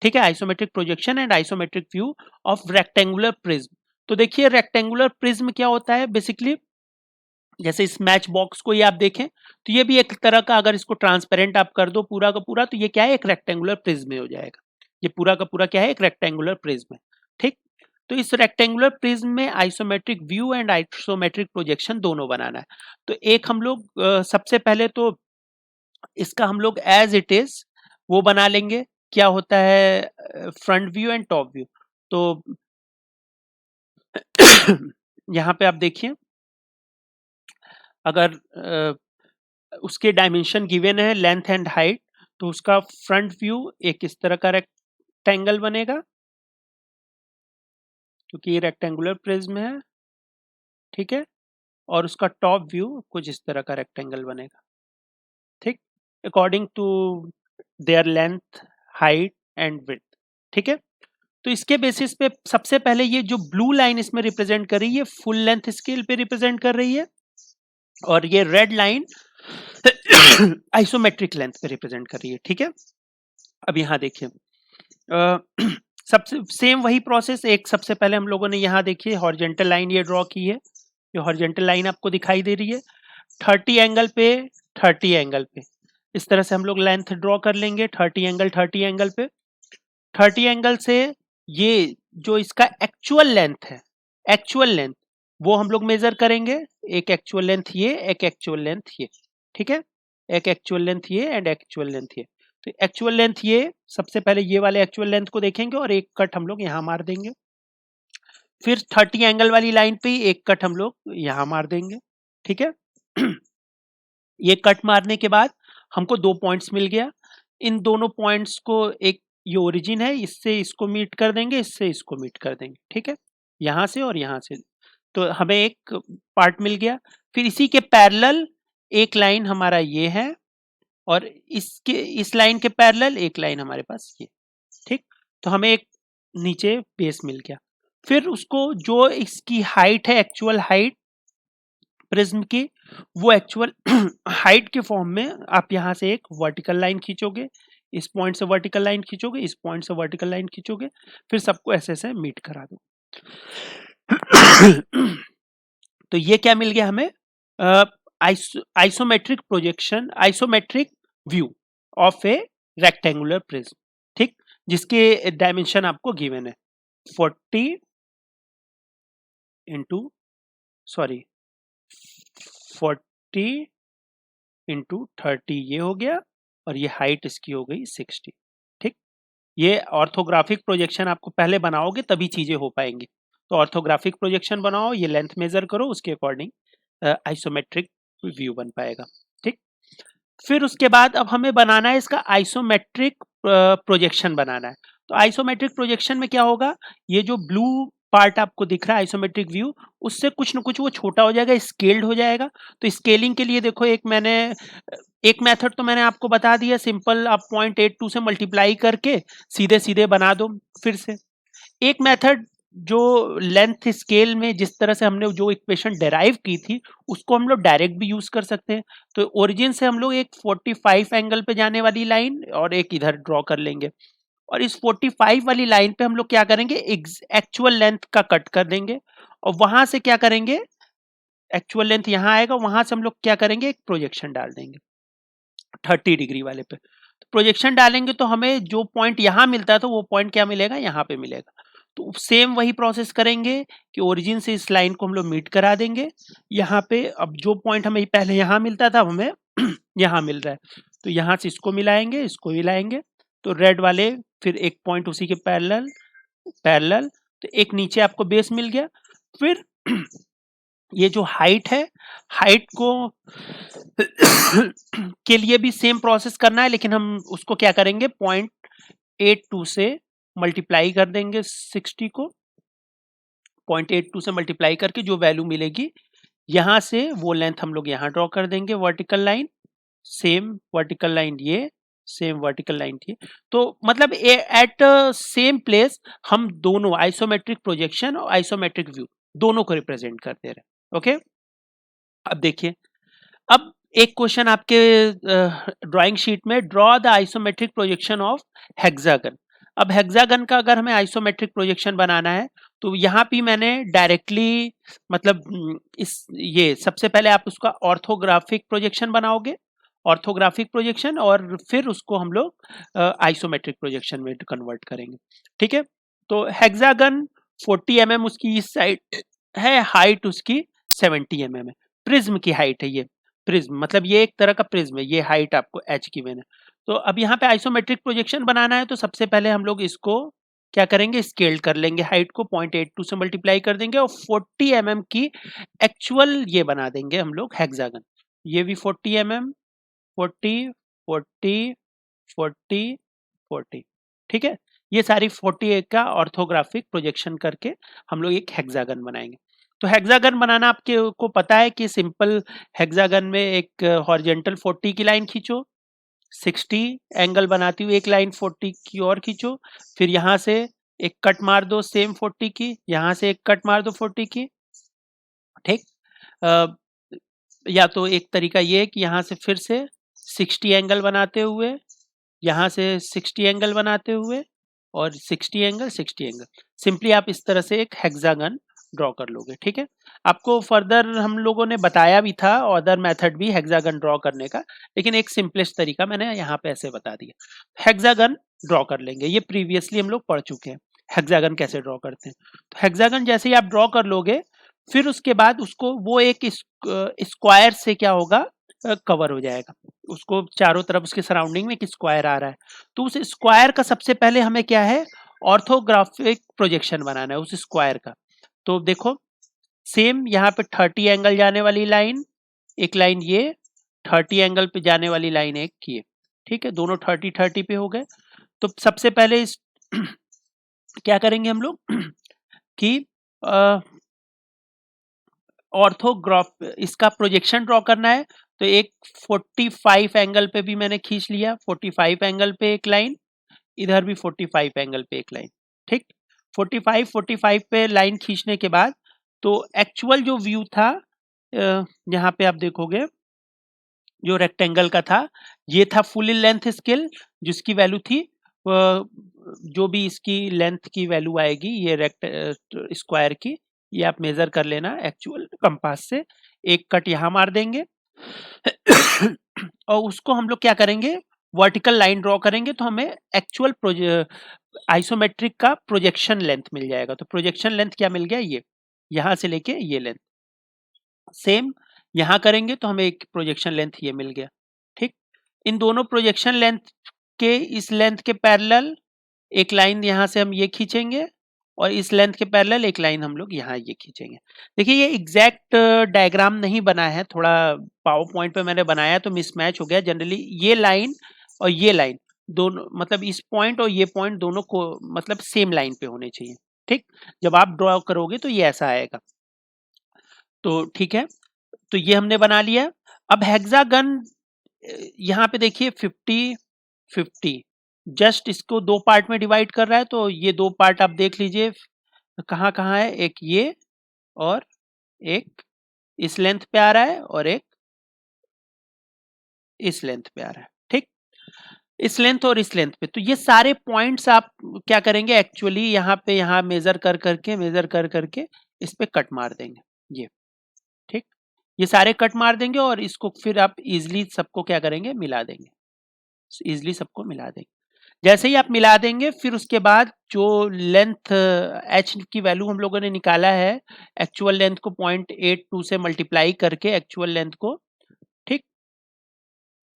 ठीक है, isometric projection and isometric view of rectangular prism. तो देखिए रेक्टेंगुलर प्रिज्म क्या होता है, बेसिकली जैसे इस मैच बॉक्स को ये आप देखें तो ये भी एक तरह का, अगर इसको ट्रांसपेरेंट आप कर दो पूरा का पूरा, तो ये क्या है, एक रेक्टेंगुलर प्रिज्म हो जाएगा। ये पूरा का पूरा क्या है, एक रेक्टेंगुलर प्रिज्म है। ठीक, तो इस रेक्टेंगुलर प्रिज्म में isometric view and isometric projection दोनों बनाना है। तो एक हम लोग सबसे पहले तो इसका हम लोग एज इट इज वो बना लेंगे, क्या होता है front view and top view. तो यहाँ पे आप देखिए, अगर उसके डायमेंशन गिवन है लेंथ एंड हाइट, तो उसका फ्रंट व्यू एक इस तरह का रेक्टेंगल बनेगा, क्योंकि ये रेक्टेंगुलर प्रिज्म है, ठीक है। और उसका टॉप व्यू कुछ इस तरह का रेक्टेंगल बनेगा, ठीक, according to their length, height and width, ठीक है। तो इसके बेसिस पे सबसे पहले ये जो ब्लू लाइन इसमें रिप्रेजेंट कर रही है फुल लेंथ स्केल पे रिप्रेजेंट कर रही है, और ये रेड लाइन आइसोमेट्रिक लेंथ पे रिप्रेजेंट कर रही है, ठीक है। अब यहाँ देखिए, सबसे सेम वही प्रोसेस, एक सबसे पहले हम लोगों ने यहाँ देखिए हॉरिजॉन्टल लाइन ये ड्रॉ की है, ये हॉरिजॉन्टल लाइन आपको दिखाई दे रही है 30 एंगल पे, 30 एंगल पे, इस तरह से हम लोग लेंथ ड्रॉ कर लेंगे 30 एंगल, 30 एंगल पे। 30 एंगल से ये जो इसका एक्चुअल लेंथ है, एक्चुअल लेंथ वो हम लोग मेजर करेंगे, एक एक्चुअल लेंथ ये, एक एक्चुअल लेंथ ये, ठीक है, एक एक्चुअल लेंथ ये एंड एक्चुअल लेंथ ये। तो एक्चुअल लेंथ ये, सबसे पहले ये वाले एक्चुअल लेंथ को देखेंगे और एक कट हम लोग यहाँ मार देंगे, फिर 30 एंगल वाली लाइन पे एक कट हम लोग यहाँ मार देंगे, ठीक है। ये कट मारने के बाद हमको 2 पॉइंट्स मिल गया, इन दोनों पॉइंट्स को एक ये ओरिजिन है, इससे इसको मीट कर देंगे, इससे इसको मीट कर देंगे, ठीक है, यहाँ से और यहाँ से, तो हमें एक पार्ट मिल गया। फिर इसी के पैरेलल एक लाइन हमारा ये है, और इसके इस लाइन के पैरेलल एक लाइन हमारे पास ये, ठीक, तो हमें एक नीचे बेस मिल गया। फिर उसको जो इसकी हाइट है, एक्चुअल हाइट प्रिज्म की, वो एक्चुअल हाइट के फॉर्म में आप यहाँ से एक वर्टिकल लाइन खींचोगे, इस पॉइंट से वर्टिकल लाइन खींचोगे, इस पॉइंट से वर्टिकल लाइन खींचोगे, फिर सबको ऐसे ऐसे मीट करा दो। तो ये क्या मिल गया हमें, isometric projection, isometric view of A rectangular prism, ठीक, जिसके डायमेंशन आपको गिवन है 40 इंटू 30 ये हो गया, और ये हाइट इसकी हो गई 60, ठीक। ये ऑर्थोग्राफिक प्रोजेक्शन आपको पहले बनाओगे तभी चीजें हो पाएंगी। तो ऑर्थोग्राफिक प्रोजेक्शन बनाओ, ये लेंथ मेजर करो, उसके अकॉर्डिंग आइसोमेट्रिक व्यू बन पाएगा, ठीक। फिर उसके बाद अब हमें बनाना है इसका आइसोमेट्रिक प्रोजेक्शन बनाना है। तो आइसोमेट्रिक प्रोजेक्शन में क्या होगा, ये जो ब्लू पार्ट आपको दिख रहा है आइसोमेट्रिक व्यू, उससे कुछ न कुछ वो छोटा हो जाएगा, स्केल्ड हो जाएगा। तो स्केलिंग के लिए देखो, एक मेथड तो मैंने आपको बता दिया, सिंपल, आप 0.82 से मल्टीप्लाई करके सीधे सीधे बना दो। फिर से एक मेथड जो लेंथ स्केल में जिस तरह से हमने जो इक्वेशन डेराइव की थी, उसको हम लोग डायरेक्ट भी यूज कर सकते हैं। तो ओरिजिन से हम लोग एक 45 एंगल पे जाने वाली लाइन और एक इधर ड्रॉ कर लेंगे, और इस 45 वाली लाइन पे हम लोग क्या करेंगे, एक्चुअल लेंथ का कट कर देंगे, और वहां से क्या करेंगे, एक्चुअल लेंथ यहाँ आएगा, वहां से हम लोग क्या करेंगे, एक प्रोजेक्शन डाल देंगे 30 डिग्री वाले पे। तो प्रोजेक्शन डालेंगे तो हमें जो पॉइंट यहाँ मिलता है, तो वो पॉइंट क्या मिलेगा, यहाँ पे मिलेगा। तो सेम वही प्रोसेस करेंगे कि ओरिजिन से इस लाइन को हम लोग मीट करा देंगे यहाँ पे। अब जो पॉइंट हमें पहले यहाँ मिलता था, हमें यहाँ मिल रहा है, तो यहाँ से इसको मिलाएंगे, इसको मिलाएंगे, तो रेड वाले फिर एक पॉइंट उसी के पैरेलल पैरेलल, तो एक नीचे आपको बेस मिल गया। फिर ये जो हाइट है, हाइट को के लिए भी सेम प्रोसेस करना है, लेकिन हम उसको क्या करेंगे, 0.82 से मल्टीप्लाई कर देंगे 60 को, 0.82 से मल्टीप्लाई करके जो वैल्यू मिलेगी, यहाँ से वो लेंथ हम लोग यहाँ ड्रॉ कर देंगे, vertical line, same vertical line ये, सेम वर्टिकल लाइन थी। तो मतलब एट सेम प्लेस हम दोनों आइसोमेट्रिक प्रोजेक्शन और आइसोमेट्रिक व्यू दोनों को रिप्रेजेंट करते रहे। ओके, अब देखिए, अब एक क्वेश्चन आपके ड्राइंग शीट में, draw the isometric projection of hexagon. अब हेक्सागन का अगर हमें आइसोमेट्रिक प्रोजेक्शन बनाना है, तो यहाँ भी मैंने डायरेक्टली मतलब ये सबसे पहले आप उसका ऑर्थोग्राफिक प्रोजेक्शन बनाओगे, ऑर्थोग्राफिक प्रोजेक्शन, और फिर उसको हम लोग आइसोमेट्रिक प्रोजेक्शन में कन्वर्ट करेंगे, ठीक है। तो हेक्सागन 40 mm उसकी इस साइड है, हाइट उसकी 70 mm है। प्रिज्म की हाइट है ये, प्रिज्म मतलब ये एक तरह का प्रिज्म है, ये हाइट आपको h की मैंने। तो अब यहाँ पे आइसोमेट्रिक प्रोजेक्शन बनाना है, तो सबसे पहले हम लोग इसको क्या करेंगे, स्केल कर लेंगे, हाइट को 0.82 से मल्टीप्लाई कर देंगे और 40 mm की एक्चुअल ये बना देंगे हम लोग हेक्सागन। ये भी 40 mm, 40 40 40 40, ठीक है। ये सारी 48 का ऑर्थोग्राफिक प्रोजेक्शन करके हम लोग एक हेक्सागन बनाएंगे। तो हेक्सागन बनाना आपके को पता है कि सिंपल हेक्सागन में एक हॉरिजॉन्टल 40 की लाइन खींचो, 60 एंगल बनाती हुई एक लाइन 40 की और खींचो, फिर यहाँ से एक कट मार दो सेम 40 की, यहाँ से एक कट मार दो 40 की, ठीक। अ, या तो एक तरीका ये है कि यहाँ से फिर से 60 एंगल बनाते हुए, यहाँ से 60 एंगल बनाते हुए और 60 एंगल 60 एंगल, सिंपली आप इस तरह से एक हेक्सागन ड्रॉ कर लोगे, ठीक है। आपको फर्दर हम लोगों ने बताया भी था अदर मेथड भी हेक्सागन ड्रॉ करने का, लेकिन एक सिंपलेस्ट तरीका मैंने यहाँ पे ऐसे बता दिया। हेक्सागन ड्रॉ कर लेंगे, ये प्रीवियसली हम लोग पढ़ चुके हैं हेक्सागन कैसे ड्रॉ करते हैं। तो हेक्सागन जैसे ही आप ड्रॉ कर लोगे, फिर उसके बाद उसको वो एक स्क्वायर से क्या होगा, कवर हो जाएगा, उसको चारों तरफ उसके सराउंडिंग में एक स्क्वायर आ रहा है, तो उस स्क्वायर का सबसे पहले हमें क्या है, ऑर्थोग्राफिक प्रोजेक्शन बनाना है उस स्क्वायर का। तो देखो सेम यहाँ पे 30 एंगल जाने वाली लाइन, एक लाइन ये 30 एंगल पे जाने वाली लाइन एक ये, ठीक है, दोनों 30 30 पे हो गए। तो सबसे पहले इस क्या करेंगे हम लोग कि ऑर्थोग्राफ इसका प्रोजेक्शन ड्रॉ करना है, तो एक 45 एंगल पे भी मैंने खींच लिया, 45 एंगल पे एक लाइन, इधर भी 45 एंगल पे एक लाइन, ठीक। 45 पे लाइन खींचने के बाद तो एक्चुअल जो व्यू था, यहाँ पे आप देखोगे जो रेक्टेंगल का था, ये था फुल लेंथ स्केल जिसकी वैल्यू थी जो भी इसकी लेंथ की वैल्यू आएगी ये रेक्ट स्क्वायर की, ये आप मेजर कर लेना एक्चुअल कंपास से, एक कट यहाँ मार देंगे और उसको हम लोग क्या करेंगे, वर्टिकल लाइन ड्रॉ करेंगे, तो हमें एक्चुअल आइसोमेट्रिक का प्रोजेक्शन लेंथ मिल जाएगा। तो प्रोजेक्शन लेंथ क्या मिल गया, ये यहाँ से लेके ये लेंथ, सेम यहाँ करेंगे तो हमें एक प्रोजेक्शन लेंथ ये मिल गया, ठीक। इन दोनों प्रोजेक्शन लेंथ के इस लेंथ के पैरेलल एक लाइन यहाँ से हम ये खींचेंगे और इस लेंथ के पैरेलल एक लाइन हम लोग यहाँ ये खींचेंगे। देखिए ये एग्जैक्ट डायग्राम नहीं बना है, थोड़ा पावर पॉइंट पे मैंने बनाया तो मिसमैच हो गया। जनरली ये लाइन और ये लाइन दोनों मतलब इस पॉइंट और ये पॉइंट दोनों को मतलब सेम लाइन पे होने चाहिए, ठीक। जब आप ड्रॉ करोगे तो ये ऐसा आएगा, तो ठीक है। तो ये हमने बना लिया। अब हेक्सागन यहाँ पे देखिए 50 50 जस्ट इसको दो पार्ट में डिवाइड कर रहा है, तो ये दो पार्ट आप देख लीजिए कहाँ कहाँ है, एक ये और एक इस लेंथ पे आ रहा है और एक इस लेंथ पे आ रहा है, ठीक। इस लेंथ और इस लेंथ पे, तो ये सारे पॉइंट्स आप क्या करेंगे एक्चुअली यहाँ पे यहाँ मेजर कर करके इस पे कट मार देंगे, ये ठीक। ये सारे कट मार देंगे और इसको फिर आप इजिली सबको क्या करेंगे, मिला देंगे, इजिली सबको मिला देंगे। जैसे ही आप मिला देंगे फिर उसके बाद जो लेंथ एच की वैल्यू हम लोगों ने निकाला है, एक्चुअल लेंथ को 0.82 से मल्टीप्लाई करके एक्चुअल लेंथ को, ठीक,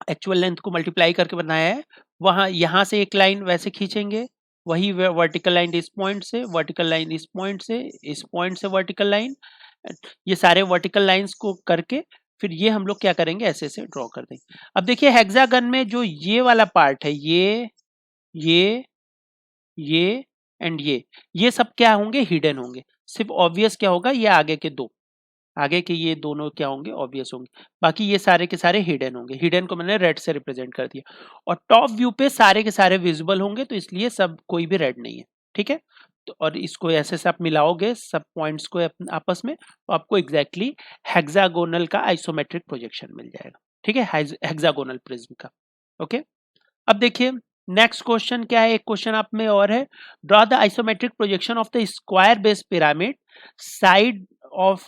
एक्चुअल लेंथ को मल्टीप्लाई करके बनाया है, वहां यहाँ से एक लाइन वैसे खींचेंगे, वही वर्टिकल लाइन इस पॉइंट से, वर्टिकल लाइन इस पॉइंट से, इस पॉइंट से वर्टिकल लाइन, ये सारे वर्टिकल लाइंस को करके फिर ये हम लोग क्या करेंगे, ऐसे ऐसे ड्रॉ कर देंगे। अब देखिए हेक्सागन में जो ये वाला पार्ट है, ये ये एंड ये सब क्या होंगे, हिडन होंगे। सिर्फ ऑब्वियस क्या होगा, ये आगे के दो, आगे के ये दोनों क्या होंगे, ऑब्वियस होंगे, बाकी ये सारे के सारे हिडन होंगे। हिडन को मैंने रेड से रिप्रेजेंट कर दिया और टॉप व्यू पे सारे के सारे विजिबल होंगे, तो इसलिए सब कोई भी रेड नहीं है, ठीक है। तो और इसको ऐसे से आप मिलाओगे सब पॉइंट्स को आपस में, तो आपको एग्जैक्टली हेक्सागोनल का आइसोमेट्रिक प्रोजेक्शन मिल जाएगा, ठीक है, हेक्सागोनल प्रिज्म का। ओके, अब देखिए नेक्स्ट क्वेश्चन क्या है, एक क्वेश्चन आप में और है, draw the isometric projection of the square base pyramid, side of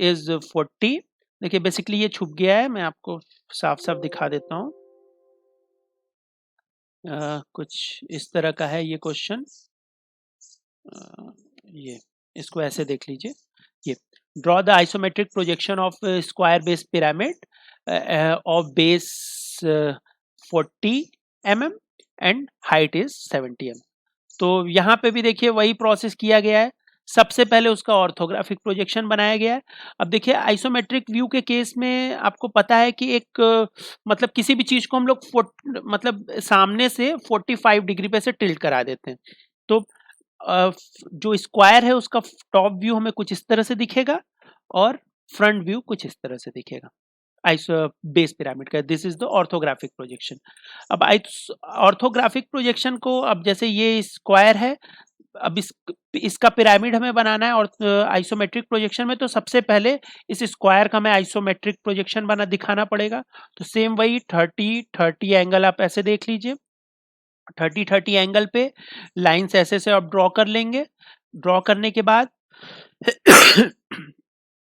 is 40। देखिए बेसिकली ये छुप गया है, मैं आपको साफ साफ दिखा देता हूँ। कुछ इस तरह का है ये क्वेश्चन, ये इसको ऐसे देख लीजिए, ये draw the isometric projection of square base pyramid of base 40 mm and height is 70 mm। तो यहाँ पे भी देखिए वही प्रोसेस किया गया है। सबसे पहले उसका ऑर्थोग्राफिक प्रोजेक्शन बनाया गया है। अब देखिए आइसोमेट्रिक व्यू के केस में आपको पता है कि एक मतलब किसी भी चीज को हम लोग मतलब सामने से 45 डिग्री पे से टिल्ट करा देते हैं। तो जो स्क्वायर है उसका टॉप व्यू हमें कुछ इस तरह से दिखेगा और फ्रंट व्यू कुछ इस तरह से दिखेगा आइसो बेस पिरामिड का। This is the orthographic projection. अब ऑर्थोग्राफिक प्रोजेक्शन को, अब जैसे ये स्क्वायर है, अब इसका पिरामिड हमें बनाना है और आइसोमेट्रिक प्रोजेक्शन में, तो सबसे पहले इस स्क्वायर का हमें आइसोमेट्रिक प्रोजेक्शन बना दिखाना पड़ेगा। तो सेम वही 30-30 एंगल आप ऐसे देख लीजिए, 30-30 एंगल पे लाइंस ऐसे से आप ड्रॉ कर लेंगे। ड्रॉ करने के बाद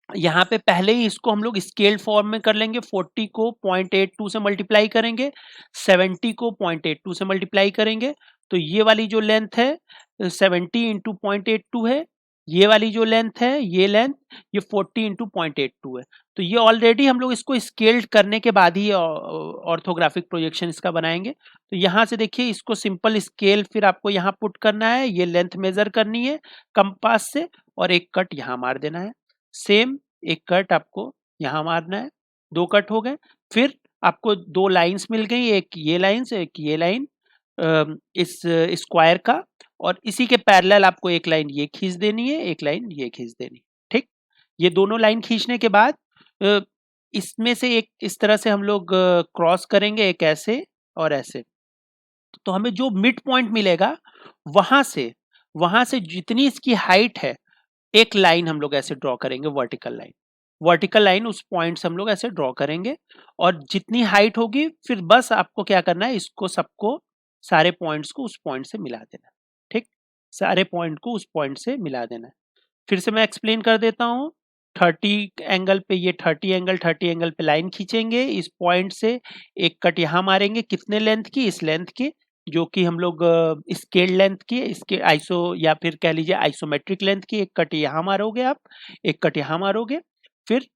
यहाँ पे पहले ही इसको हम लोग स्केल्ड फॉर्म में कर लेंगे। 40 को 0.82 से मल्टीप्लाई करेंगे, 70 को 0.82 से मल्टीप्लाई करेंगे। तो ये वाली जो लेंथ है 70 इंटू 0.82 है, ये वाली जो लेंथ है ये लेंथ ये 40 इंटू 0.82 है। तो ये ऑलरेडी हम लोग इसको स्केल्ड करने के बाद ही ऑर्थोग्राफिक प्रोजेक्शन इसका बनाएंगे। तो यहाँ से देखिए इसको सिंपल स्केल फिर आपको यहाँ पुट करना है, ये लेंथ मेजर करनी है कंपास से और एक कट यहाँ मार देना है। सेम एक कट आपको यहाँ मारना है, 2 कट हो गए। फिर आपको 2 लाइंस मिल गई, एक ये लाइंस एक ये लाइन इस स्क्वायर का, और इसी के पैरेलल आपको एक लाइन ये खींच देनी है, एक लाइन ये खींच देनी है। ठीक, ये दोनों लाइन खींचने के बाद इसमें से एक इस तरह से हम लोग क्रॉस करेंगे, एक ऐसे और ऐसे। तो हमें जो मिड पॉइंट मिलेगा वहां से जितनी इसकी हाइट है एक लाइन हम लोग ऐसे ड्रॉ करेंगे, वर्टिकल लाइन उस पॉइंट से हम लोग ऐसे ड्रॉ करेंगे। और जितनी हाइट होगी फिर बस आपको क्या करना है, इसको सबको सारे पॉइंट्स को उस पॉइंट से मिला देना है। ठीक, सारे पॉइंट को उस पॉइंट से मिला देना है। फिर से मैं एक्सप्लेन कर देता हूँ। 30 एंगल पे ये 30 एंगल पे लाइन खींचेंगे, इस पॉइंट से एक कट यहाँ मारेंगे, कितने लेंथ की, इस लेंथ की, जो कि हम लोग स्केल लेंथ की, इसके आइसो या फिर कह लीजिए आइसोमेट्रिक लेंथ की, एक कट यहाँ मारोगे आप, एक कट यहाँ मारोगे। फिर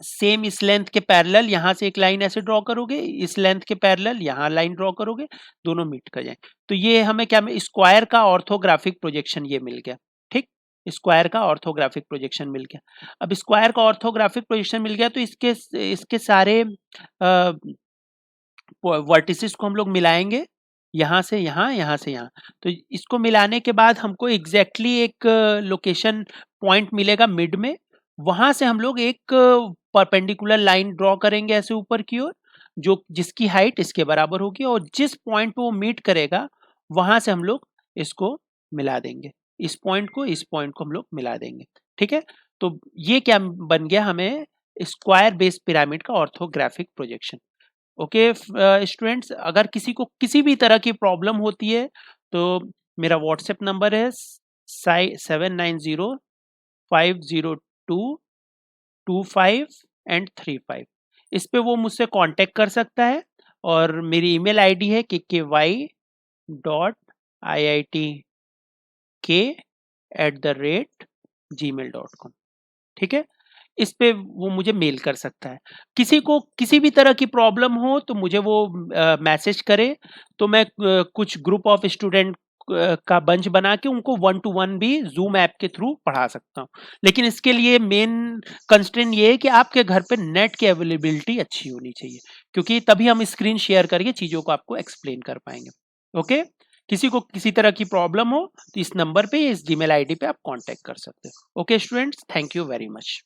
सेम इस लेंथ के पैरेलल यहाँ से एक लाइन ऐसे ड्रॉ करोगे, इस लेंथ के पैरेलल यहाँ लाइन ड्रॉ करोगे, दोनों मीट कर जाए। तो ये हमें क्या, स्क्वायर का ऑर्थोग्राफिक प्रोजेक्शन ये मिल गया। ठीक, स्क्वायर का ऑर्थोग्राफिक प्रोजेक्शन मिल गया। अब स्क्वायर का ऑर्थोग्राफिक प्रोजेक्शन मिल गया तो इसके सारे वर्टिसेस को हम लोग मिलाएंगे, यहाँ से यहाँ, यहाँ से यहाँ। तो इसको मिलाने के बाद हमको एग्जैक्टली एक लोकेशन पॉइंट मिलेगा मिड में, वहां से हम लोग एक परपेंडिकुलर लाइन ड्रॉ करेंगे ऐसे ऊपर की ओर, जो जिसकी हाइट इसके बराबर होगी, और जिस पॉइंट पे वो मीट करेगा वहां से हम लोग इसको मिला देंगे, इस पॉइंट को हम लोग मिला देंगे। ठीक है, तो ये क्या बन गया, हमें स्क्वायर बेस पिरामिड का ऑर्थोग्राफिक प्रोजेक्शन। ओके स्टूडेंट्स, अगर किसी को किसी भी तरह की प्रॉब्लम होती है तो मेरा व्हाट्सएप नंबर है 790-502-25 इस पे वो मुझसे कांटेक्ट कर सकता है। और मेरी ईमेल आईडी है kky.iitk@gmail.com। ठीक है, इस पे वो मुझे मेल कर सकता है। किसी को किसी भी तरह की प्रॉब्लम हो तो मुझे वो मैसेज करे, तो मैं कुछ ग्रुप ऑफ स्टूडेंट का बंच बना के उनको 1 to 1 भी जूम ऐप के थ्रू पढ़ा सकता हूँ। लेकिन इसके लिए मेन कंस्ट्रेंट ये है कि आपके घर पे नेट की अवेलेबिलिटी अच्छी होनी चाहिए, क्योंकि तभी हम स्क्रीन शेयर करके चीज़ों को आपको एक्सप्लेन कर पाएंगे। ओके, किसी को किसी तरह की प्रॉब्लम हो तो इस नंबर पे, इस जीमेल आईडी पे आप कांटेक्ट कर सकते हो। Okay students, thank you very much.